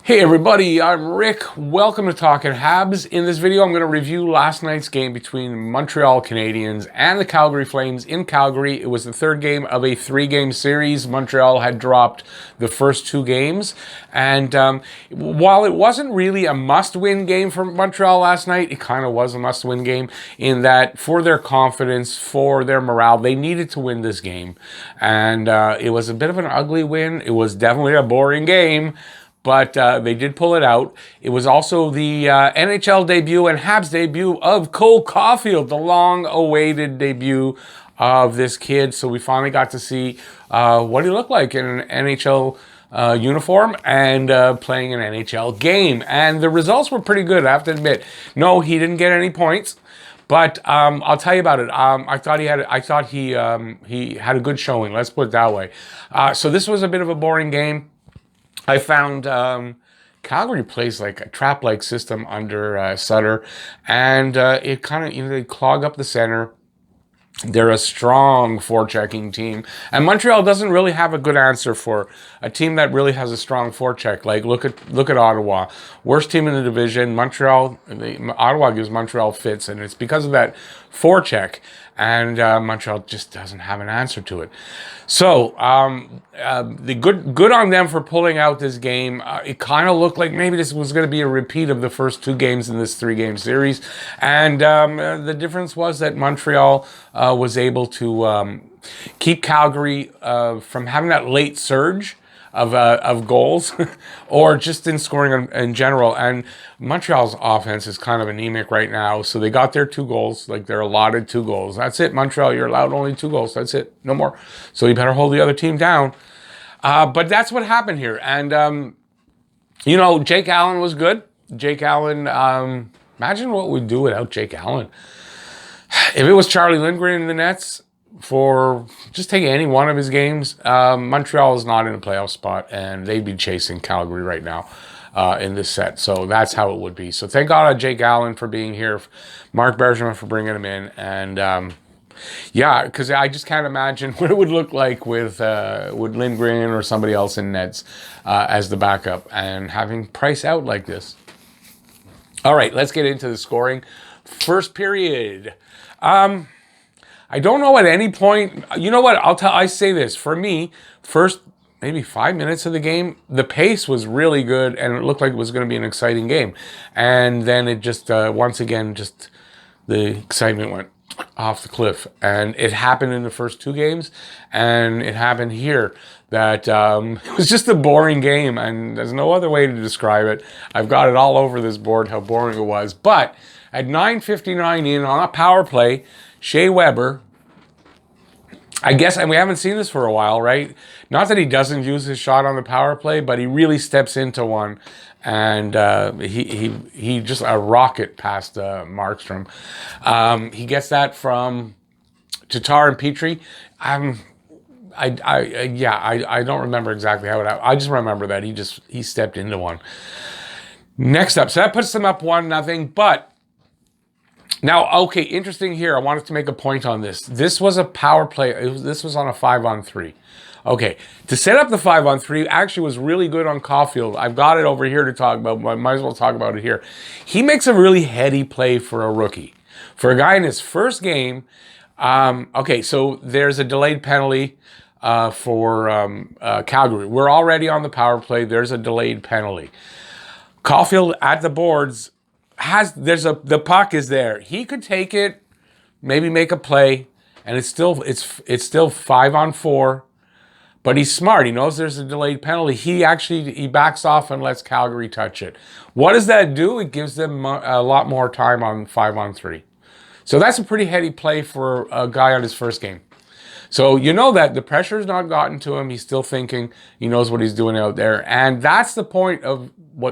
Hey everybody, I'm Rick. Welcome to Talking Habs. In this video, I'm going to review last night's game between the Montreal Canadiens and the Calgary Flames in Calgary. It was the third game of a three-game series. Montreal had dropped the first two games. And while it wasn't really a must-win game for Montreal last night, it kind of was a must-win game in that for their confidence, for their morale, they needed to win this game. And it was a bit of an ugly win. It was definitely a boring game. But they did pull it out. It was also the NHL debut and Habs debut of Cole Caulfield, the long-awaited debut of this kid. So we finally got to see what he looked like in an NHL uniform and playing an NHL game. And the results were pretty good, I have to admit. No, he didn't get any points. But I'll tell you about it. I thought he had a good showing. Let's put it that way. So this was a bit of a boring game. I found Calgary plays like a trap-like system under Sutter, and it kind of, they clog up the center. They're a strong forechecking team, and Montreal doesn't really have a good answer for a team that really has a strong forecheck. Like look at Ottawa, worst team in the division. Ottawa gives Montreal fits, and it's because of that forecheck. And Montreal just doesn't have an answer to it. So the good on them for pulling out this game. It kind of looked like maybe this was going to be a repeat of the first two games in this three-game series. And the difference was that Montreal was able to keep Calgary from having that late surge of goals or just in scoring in general. And Montreal's offense is kind of anemic right now. So they got their 2 goals, like they're allotted 2 goals. That's it, Montreal. You're allowed only 2 goals. That's it. No more. So you better hold the other team down. But that's what happened here. And, Jake Allen was good. Jake Allen, imagine what we'd do without Jake Allen. If it was Charlie Lindgren in the nets, for just taking any one of his games, Montreal is not in a playoff spot, and they'd be chasing Calgary right now in this set. So that's how it would be. So thank God Jake Allen for being here, Mark Bergevin for bringing him in, and because I just can't imagine what it would look like with Lindgren or somebody else in nets as the backup and having Price out like this. All right, let's get into the scoring. First period. I don't know at any point, you know what, I say this, for me, first maybe 5 minutes of the game, the pace was really good and it looked like it was going to be an exciting game. And then it just, once again, just the excitement went off the cliff. And it happened in the first 2 games and it happened here that it was just a boring game and there's no other way to describe it. I've got it all over this board how boring it was. But at 9:59 in on a power play, Shea Weber, I guess, and we haven't seen this for a while, right? Not that he doesn't use his shot on the power play, but he really steps into one, and he just a rocket past Markstrom. He gets that from Tatar and Petrie. I don't remember exactly how it happened. I just remember that he stepped into one. Next up, so that puts them up 1-0, but. Now, okay, interesting here. I wanted to make a point on this. This was a power play. This was on a 5-on-3. Okay, to set up the 5-on-3 actually was really good on Caulfield. I've got it over here to talk about, but I might as well talk about it here. He makes a really heady play for a rookie. For a guy in his first game, okay, so there's a delayed penalty for Calgary. We're already on the power play. There's a delayed penalty. Caulfield at the boards the puck is there. He could take it, maybe make a play, and it's still 5-on-4. But he's smart. He knows there's a delayed penalty. He backs off and lets Calgary touch it. What does that do? It gives them a lot more time on 5-on-3. So that's a pretty heady play for a guy on his first game. So you know that the pressure's not gotten to him. He's still thinking. He knows what he's doing out there, and that's the point of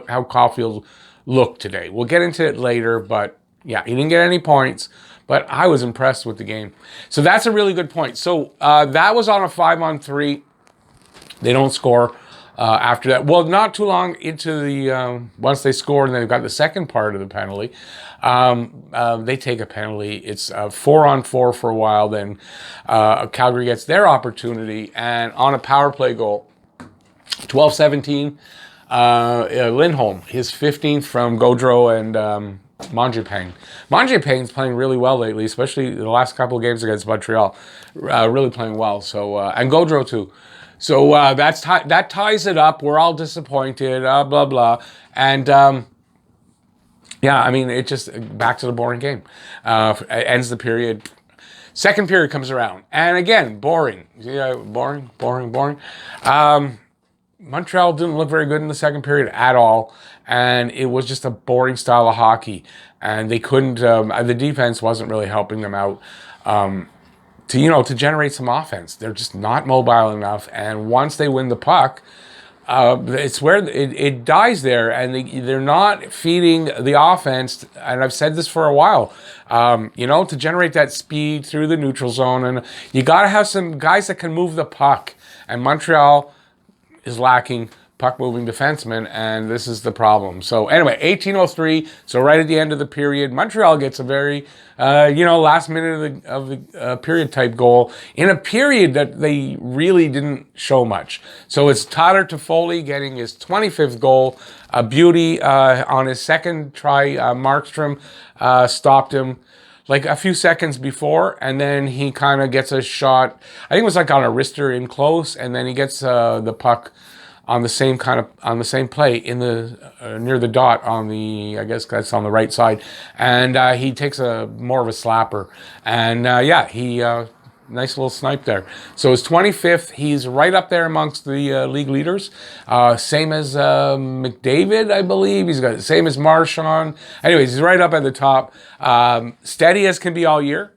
how Caulfield look today. We'll get into it later, but yeah, he didn't get any points, but I was impressed with the game. So that's a really good point. So that was on a 5-on-3. They don't score after that. Well, not too long into the, once they scored and they've got the second part of the penalty, they take a penalty. It's 4-on-4 for a while. Then Calgary gets their opportunity, and on a power play goal, 12-17, Lindholm, his 15th from Gaudreau and Mangiapane. Mangiapane's playing really well lately, especially the last couple of games against Montreal. Really playing well. So and Gaudreau too. So that ties it up. We're all disappointed. Blah blah. And yeah, I mean, it just back to the boring game. Ends the period. Second period comes around, and again, boring. Yeah, boring. Montreal didn't look very good in the second period at all, and it was just a boring style of hockey. And they couldn't. The defense wasn't really helping them out to generate some offense. They're just not mobile enough, and once they win the puck, it's where it dies there, and they're not feeding the offense. And I've said this for a while, to generate that speed through the neutral zone, and you got to have some guys that can move the puck. And Montreal is lacking puck-moving defensemen, and this is the problem. So anyway, 18:03, so right at the end of the period, Montreal gets a very, last minute of the period type goal in a period that they really didn't show much. So it's Tyler Toffoli getting his 25th goal, a beauty on his second try. Markstrom stopped him like a few seconds before, and then he kind of gets a shot. I think it was like on a wrister in close, and then he gets the puck on the same play in the near the dot on the, I guess that's on the right side, and he takes more of a slapper, and he nice little snipe there. So his 25th, he's right up there amongst the league leaders, same as McDavid, I believe. He's got the same as Marchand. Anyways, he's right up at the top, steady as can be all year.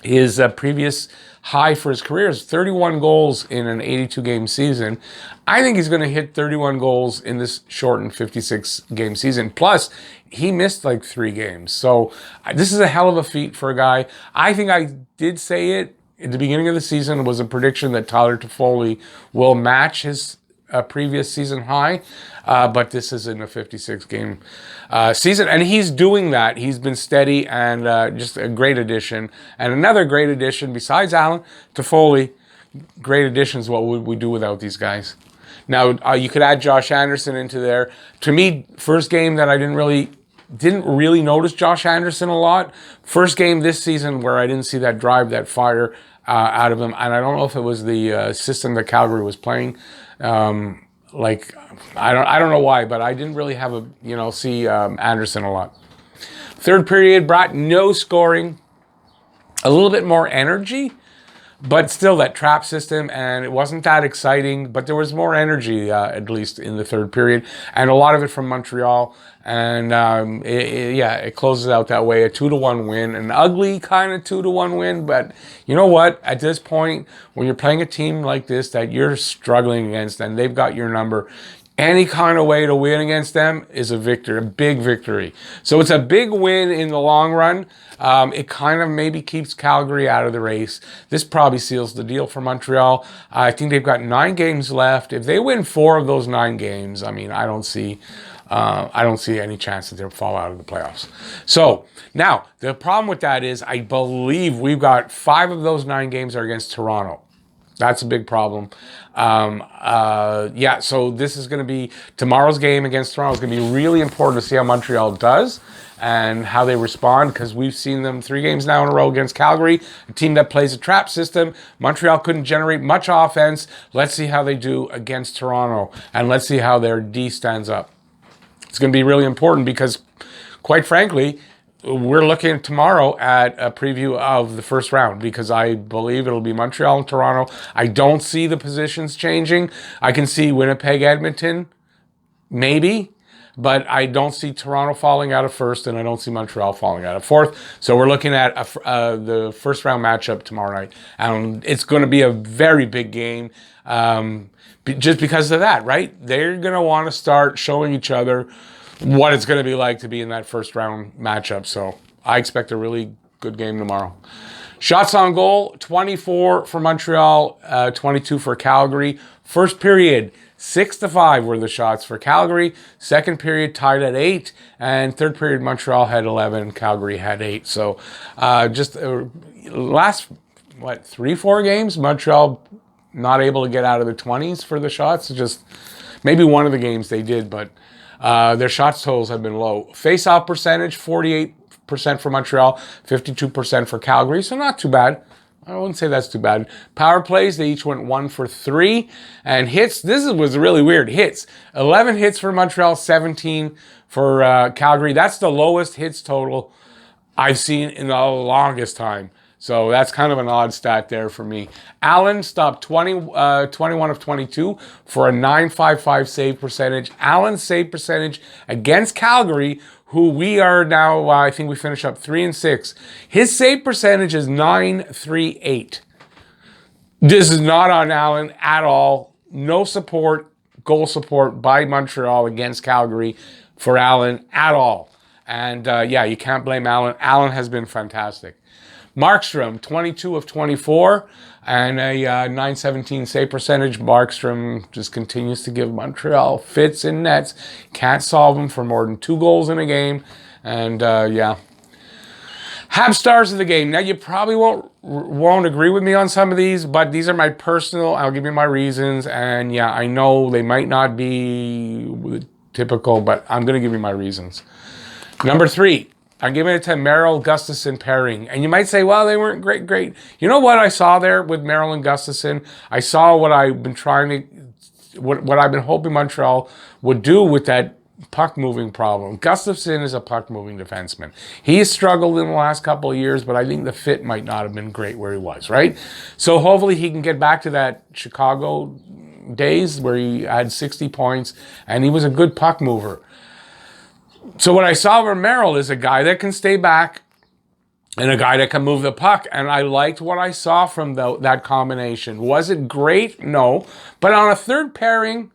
His previous high for his career is 31 goals in an 82-game season. I think he's going to hit 31 goals in this shortened 56-game season. Plus, he missed like 3 games. So this is a hell of a feat for a guy. I think I did say it at the beginning of the season. It was a prediction that Tyler Toffoli will match his previous season high. But this is in a 56-game season. And he's doing that. He's been steady and just a great addition. And another great addition, besides Allen, Toffoli, great additions. What would we do without these guys? Now, you could add Josh Anderson into there. To me, first game that I didn't really notice Josh Anderson a lot. First game this season where I didn't see that drive, that fire out of him. And I don't know if it was the system that Calgary was playing. I don't know why, but I didn't really have see Anderson a lot. Third period brought no scoring, a little bit more energy, but still that trap system, and it wasn't that exciting, but there was more energy, at least in the third period, and a lot of it from Montreal, and it closes out that way, a 2-1 win, an ugly kind of 2-1 win, but you know what, at this point, when you're playing a team like this that you're struggling against, and they've got your number, any kind of way to win against them is a victory, a big victory. So it's a big win in the long run. It kind of maybe keeps Calgary out of the race. This probably seals the deal for Montreal. I think they've got 9 games left. If they win 4 of those 9 games, I mean, I don't see any chance that they'll fall out of the playoffs. So now the problem with that is I believe we've got 5 of those 9 games are against Toronto. That's a big problem. So this is going to be tomorrow's game against Toronto. It's going to be really important to see how Montreal does and how they respond, because we've seen them 3 games now in a row against Calgary, a team that plays a trap system. Montreal couldn't generate much offense. Let's see how they do against Toronto, and let's see how their D stands up. It's going to be really important because, quite frankly, we're looking tomorrow at a preview of the first round, because I believe it'll be Montreal and Toronto. I don't see the positions changing. I can see Winnipeg, Edmonton, maybe, but I don't see Toronto falling out of first, and I don't see Montreal falling out of fourth. So we're looking at the first round matchup tomorrow night. It's going to be a very big game just because of that, right? They're going to want to start showing each other what it's going to be like to be in that first round matchup. So I expect a really good game tomorrow. Shots on goal, 24 for Montreal, 22 for Calgary. First period, 6-5 were the shots for Calgary. Second period tied at 8, and third period Montreal had 11, Calgary had 8. So just last 3-4 games, Montreal not able to get out of the 20s for the shots. Just Maybe one of the games they did, but their shots totals have been low. Face-off percentage, 48% for Montreal, 52% for Calgary, so not too bad. I wouldn't say that's too bad. Power plays, they each went 1 for 3. And hits, was really weird. Hits, 11 hits for Montreal, 17 for Calgary. That's the lowest hits total I've seen in the longest time. So that's kind of an odd stat there for me. Allen stopped 21 of 22 for a .955 save percentage. Allen's save percentage against Calgary, who we are now, I think we finish up 3-6. His save percentage is .938. This is not on Allen at all. No support, goal support by Montreal against Calgary for Allen at all. And yeah, you can't blame Allen. Allen has been fantastic. Markstrom, 22 of 24 and a .917 save percentage. Markstrom just continues to give Montreal fits in nets. Can't solve them for more than 2 goals in a game. And yeah. Habs stars of the game. Now, you probably won't agree with me on some of these, but these are my personal, I'll give you my reasons. And yeah, I know they might not be typical, but I'm going to give you my reasons. Number 3. I'm giving it to Merrill Gustafsson pairing. And you might say, well, they weren't great. You know what I saw there with Merrill and Gustafsson? I saw what I've been what I've been hoping Montreal would do with that puck moving problem. Gustafsson is a puck moving defenseman. He has struggled in the last couple of years, but I think the fit might not have been great where he was, right? So hopefully he can get back to that Chicago days where he had 60 points and he was a good puck mover. So what I saw from Merrill is a guy that can stay back and a guy that can move the puck. And I liked what I saw from that combination. Was it great? No. But on a third pairing,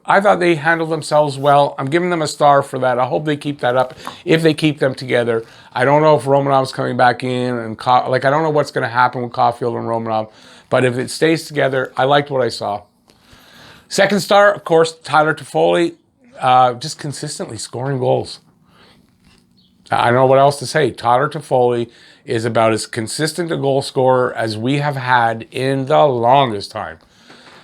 I thought they handled themselves well. I'm giving them a star for that. I hope they keep that up if they keep them together. I don't know if Romanov's coming back in. And I don't know what's going to happen with Caulfield and Romanov. But if it stays together, I liked what I saw. Second star, of course, Tyler Toffoli. Just consistently scoring goals. I don't know what else to say. Tyler Toffoli is about as consistent a goal scorer as we have had in the longest time.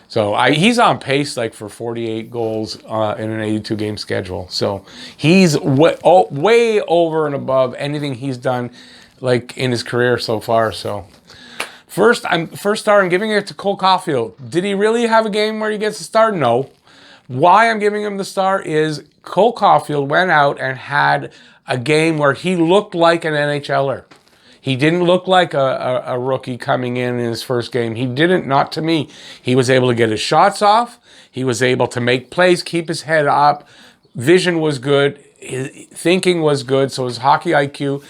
So he's on pace for 48 goals in an 82-game schedule. So he's way over and above anything he's done in his career so far. So first star, I'm giving it to Cole Caulfield. Did he really have a game where he gets a star? No. Why I'm giving him the star is Cole Caulfield went out and had a game where he looked like an NHLer. He didn't look like a rookie coming in his first game. He didn't, not to me. He was able to get his shots off. He was able to make plays, keep his head up. Vision was good. His thinking was good. So his hockey IQ,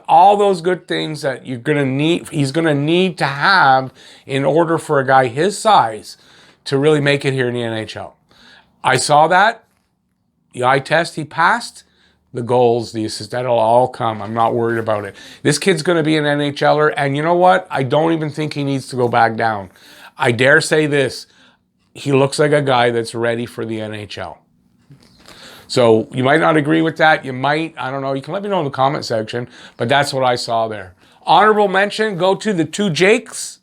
all those good things that he's going to need to have in order for a guy his size to really make it here in the NHL. I saw that. The eye test, he passed. The goals, the assists, that'll all come. I'm not worried about it. This kid's going to be an NHLer, and you know what? I don't even think he needs to go back down. I dare say this. He looks like a guy that's ready for the NHL. So you might not agree with that. You might. I don't know. You can let me know in the comment section, but that's what I saw there. Honorable mention, go to the 2 Jakes.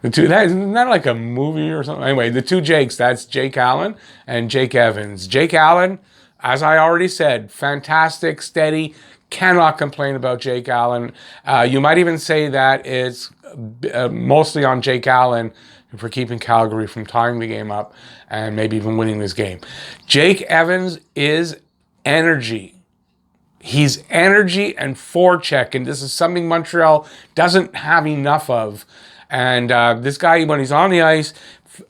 Isn't that like a movie or something? Anyway, the 2 Jakes, that's Jake Allen and Jake Evans. Jake Allen, as I already said, fantastic, steady. Cannot complain about Jake Allen. You might even say that it's mostly on Jake Allen for keeping Calgary from tying the game up and maybe even winning this game. Jake Evans is energy. He's energy and forecheck, and this is something Montreal doesn't have enough of. And this guy, when he's on the ice,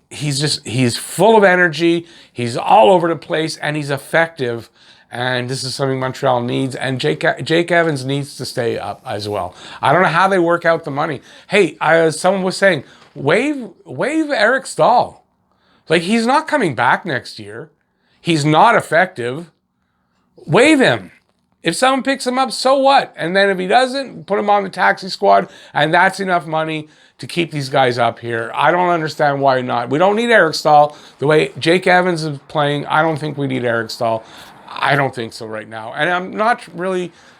he's full of energy. He's all over the place, and he's effective. And this is something Montreal needs. And Jake Evans needs to stay up as well. I don't know how they work out the money. Hey, someone was saying, waive Eric Stahl. He's not coming back next year. He's not effective. Waive him. If someone picks him up, so what? And then if he doesn't, put him on the taxi squad, and that's enough money to keep these guys up here. I don't understand why not. We don't need Eric Stahl. The way Jake Evans is playing, I don't think we need Eric Stahl. I don't think so right now. And I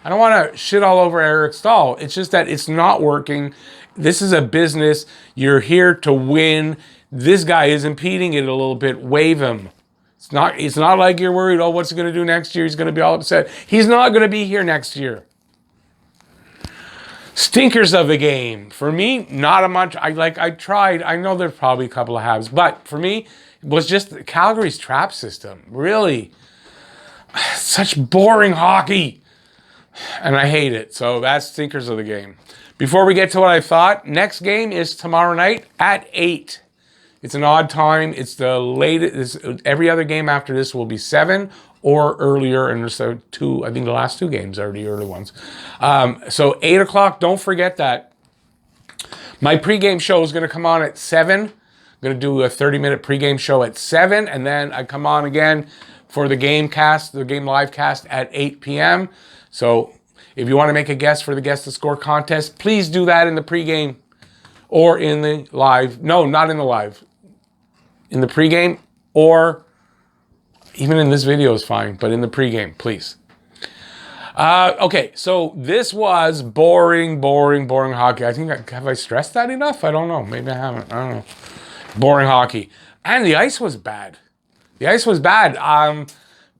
don't want to shit all over Eric Stahl. It's just that it's not working. This is a business. You're here to win. This guy is impeding it a little bit. Waive him. It's not like you're worried, oh, what's he going to do next year? He's going to be all upset. He's not going to be here next year. Stinkers of the game. For me, not a much. I tried. I know there's probably a couple of Habs, but for me, it was just Calgary's trap system. Really. Such boring hockey. And I hate it. So that's stinkers of the game. Before we get to what I thought, next game is tomorrow night at 8. It's an odd time. It's the latest. Every other game after this will be 7 or earlier. And there's two, I think the last 2 games are the early ones. So 8 o'clock, don't forget that. My pregame show is going to come on at 7. I'm going to do a 30-minute pregame show at 7. And then I come on again for the game live cast at 8 p.m. So if you want to make a guess for the Guess the Score contest, please do that in the pregame or in the live. No, not in the live. In the pregame or even in this video is fine, but in the pregame, please. Okay, so this was boring hockey. I think, have I stressed that enough? I don't know. Maybe I haven't. I don't know. Boring hockey. And the ice was bad. The ice was bad.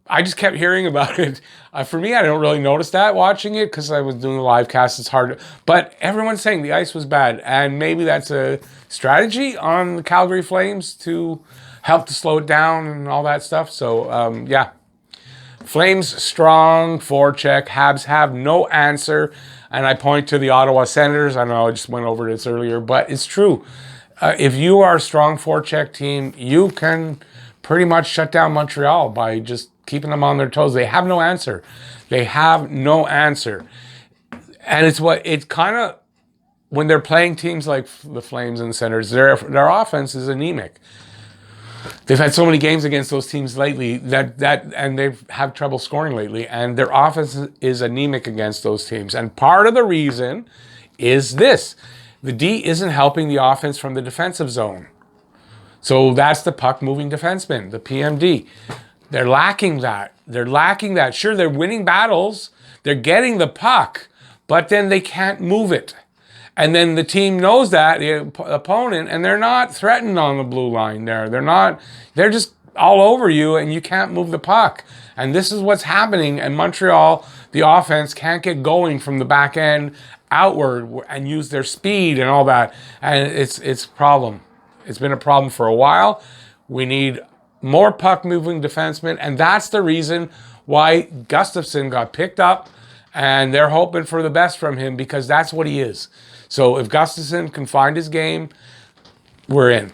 I just kept hearing about it. For me, I don't really notice that watching it because I was doing the live cast. It's hard. But everyone's saying the ice was bad. And maybe that's a strategy on the Calgary Flames to help to slow it down and all that stuff. So, yeah. Flames strong, forecheck. Habs have no answer. And I point to the Ottawa Senators. I know I just went over this earlier, but it's true. If you are a strong forecheck team, you can pretty much shut down Montreal by just keeping them on their toes. They have no answer. They have no answer. And it's kind of, when they're playing teams like the Flames and the Senators, their offense is anemic. They've had so many games against those teams lately and they've had trouble scoring lately, and their offense is anemic against those teams. And part of the reason is this. The D isn't helping the offense from the defensive zone. So that's the puck-moving defenseman, the PMD. They're lacking that. Sure, they're winning battles. They're getting the puck, but then they can't move it. And then the team knows that, the opponent, and they're not threatened on the blue line there. They're just all over you, and you can't move the puck. And this is what's happening in Montreal. The offense can't get going from the back end outward and use their speed and all that. And it's a problem. It's been a problem for a while. We need more puck-moving defensemen, and that's the reason why Gustafsson got picked up, and they're hoping for the best from him because that's what he is. So if Gustafsson can find his game, we're in.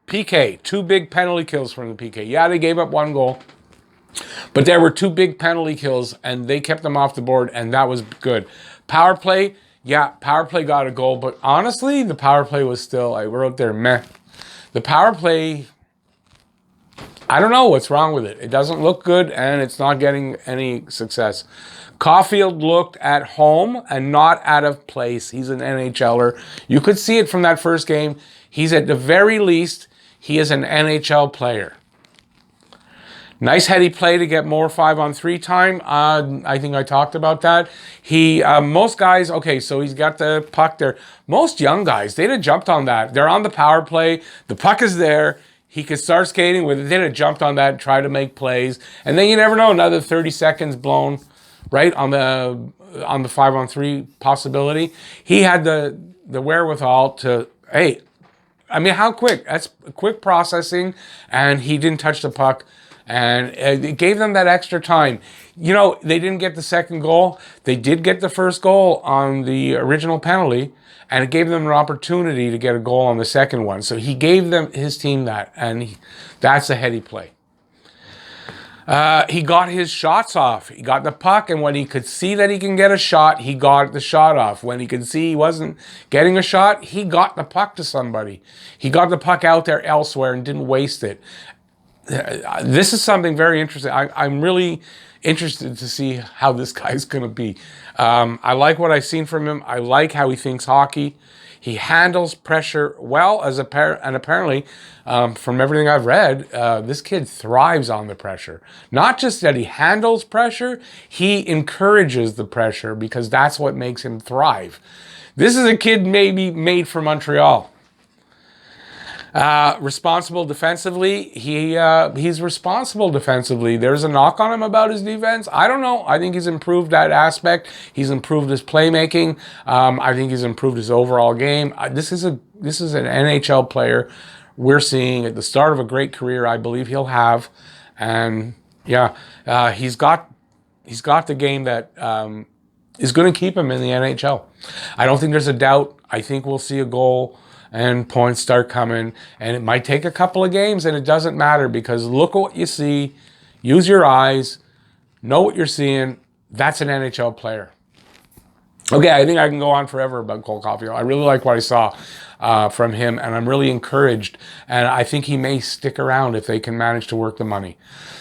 PK, 2 big penalty kills from the PK. Yeah, they gave up 1 goal, but there were 2 big penalty kills, and they kept them off the board, and that was good. Power play, yeah, power play got a goal, but honestly, the power play was still, I wrote there, meh. The power play, I don't know what's wrong with it. It doesn't look good, and it's not getting any success. Caulfield looked at home and not out of place. He's an NHLer. You could see it from that first game. He's at the very least, he is an NHL player. Nice heady play to get more 5-on-3 time. I think I talked about that. Most guys, okay, so he's got the puck there. Most young guys, they'd have jumped on that. They're on the power play. The puck is there. He could start skating with it. They'd have jumped on that and tried to make plays. And then you never know, another 30 seconds blown, right, on the 5-on-3 possibility. He had the wherewithal to, hey, I mean, how quick? That's quick processing, and he didn't touch the puck. And it gave them that extra time. You know, they didn't get the second goal. They did get the first goal on the original penalty, and it gave them an opportunity to get a goal on the second one. So he gave his team that, and that's a heady play. He got his shots off. He got the puck, and when he could see that he can get a shot, he got the shot off. When he could see he wasn't getting a shot, he got the puck to somebody. He got the puck out there elsewhere and didn't waste it. This is something very interesting. I'm really interested to see how this guy's going to be. I like what I've seen from him. I like how he thinks hockey. He handles pressure well, and apparently, from everything I've read, this kid thrives on the pressure. Not just that he handles pressure, he encourages the pressure because that's what makes him thrive. This is a kid maybe made for Montreal. Responsible defensively. He's responsible defensively. There's a knock on him about his defense. I don't know. I think he's improved that aspect. He's improved his playmaking. I think he's improved his overall game. This is an NHL player we're seeing at the start of a great career. I believe he'll have, and yeah, he's got the game that is going to keep him in the NHL. I don't think there's a doubt. I think we'll see a goal and points start coming, and it might take a couple of games, and it doesn't matter, because look at what you see, use your eyes, know what you're seeing. That's an NHL player. Okay, I think I can go on forever about Cole Caulfield. I really like what I saw from him, and I'm really encouraged, and I think he may stick around if they can manage to work the money.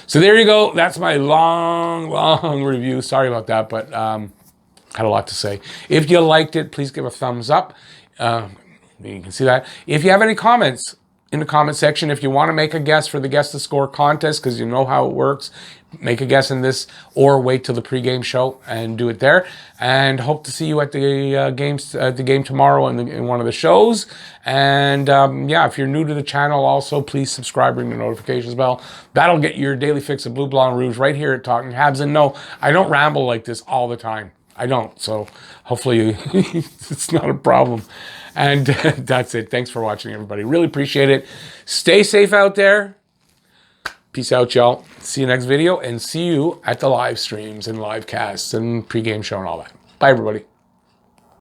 So there you go. That's my long review. Sorry about that, but had a lot to say. If you liked it, please give a thumbs up. You can see that. If you have any comments in the comment section, if you want to make a guess for the Guess the Score contest, because you know how it works, make a guess in this, or wait till the pregame show and do it there. And hope to see you at the game tomorrow in one of the shows. And yeah, if you're new to the channel, also please subscribe, ring the notifications bell. That'll get your daily fix of Blue, Blanc, Rouge right here at Talking Habs. And no, I don't ramble like this all the time. I don't. So hopefully it's not a problem. And that's it. Thanks for watching, everybody. Really appreciate it. Stay safe out there. Peace out, y'all. See you next video, and see you at the live streams and live casts and pregame show and all that. Bye, everybody.